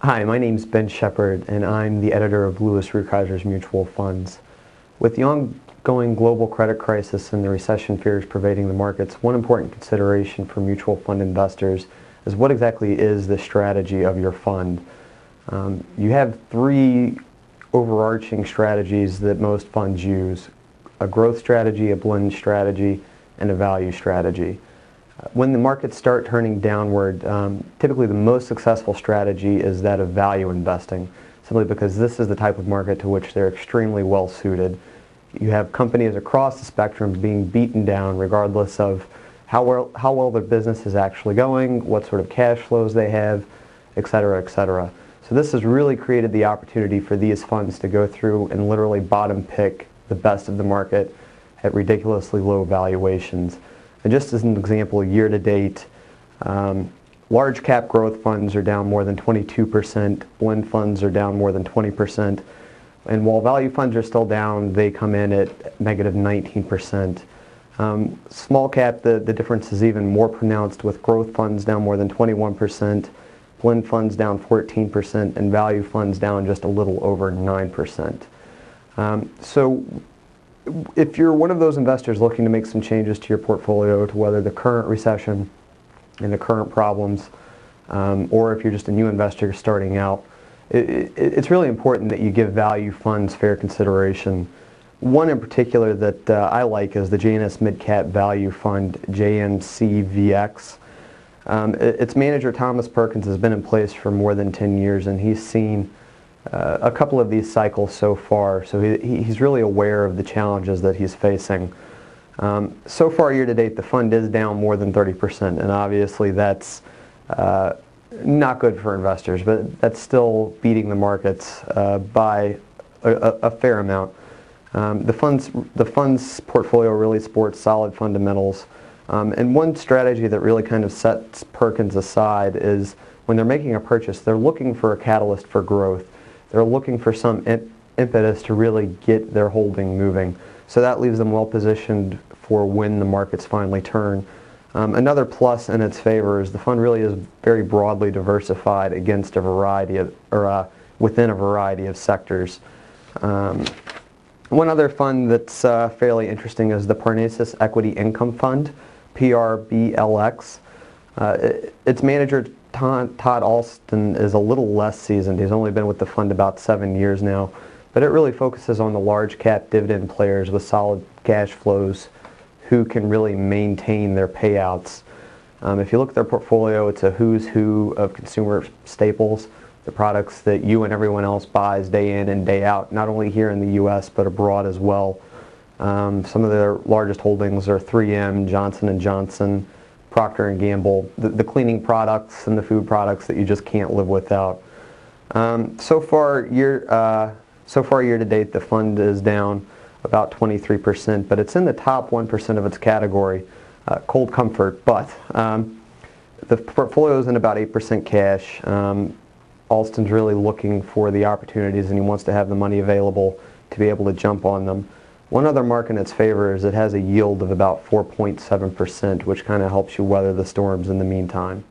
Hi, my name's Ben Shepard, and I'm the editor of Lewis Rukeyser's Mutual Funds. With the ongoing global credit crisis and the recession fears pervading the markets, one important consideration for mutual fund investors is what exactly is the strategy of your fund. You have three overarching strategies that most funds use: a growth strategy, a blend strategy, and a value strategy. When the markets start turning downward, typically the most successful strategy is that of value investing, simply because this is the type of market to which they're extremely well suited. You have companies across the spectrum being beaten down regardless of how well their business is actually going, what sort of cash flows they have, etc., etc. So this has really created the opportunity for these funds to go through and literally bottom pick the best of the market at ridiculously low valuations. And just as an example, year to date, large cap growth funds are down more than 22%, blend funds are down more than 20%, and while value funds are still down, they come in at negative 19%. Small cap, the difference is even more pronounced, with growth funds down more than 21%, blend funds down 14%, and value funds down just a little over 9%. So if you're one of those investors looking to make some changes to your portfolio to weather the current recession and the current problems, or if you're just a new investor starting out, it's really important that you give value funds fair consideration. One in particular that I like is the JNS Mid-Cap Value Fund, JNCVX. Its manager, Thomas Perkins, has been in place for more than 10 years, and he's seen a couple of these cycles so far, so he's really aware of the challenges that he's facing. So far, year to date, the fund is down more than 30%, and obviously that's not good for investors, but that's still beating the markets by a fair amount. The fund's portfolio really sports solid fundamentals, and one strategy that really kind of sets Perkins aside is when they're making a purchase, they're looking for a catalyst for growth. They're looking for some impetus to really get their holding moving. So that leaves them well positioned for when the markets finally turn. Another plus in its favor is the fund really is very broadly diversified against a variety of, within a variety of sectors. One other fund that's fairly interesting is the Parnassus Equity Income Fund, PRBLX. Its manager, Todd Alston, is a little less seasoned. He's only been with the fund about 7 years now, but it really focuses on the large cap dividend players with solid cash flows who can really maintain their payouts. If you look at their portfolio, it's a who's who of consumer staples, the products that you and everyone else buys day in and day out, not only here in the U.S. but abroad as well. Some of their largest holdings are 3M, Johnson & Johnson, Procter & Gamble, the cleaning products and the food products that you just can't live without. So far year to date, the fund is down about 23%, but it's in the top 1% of its category, cold comfort. But the portfolio is in about 8% cash. Alston's really looking for the opportunities, and he wants to have the money available to be able to jump on them. One other mark in its favor is it has a yield of about 4.7%, which kind of helps you weather the storms in the meantime.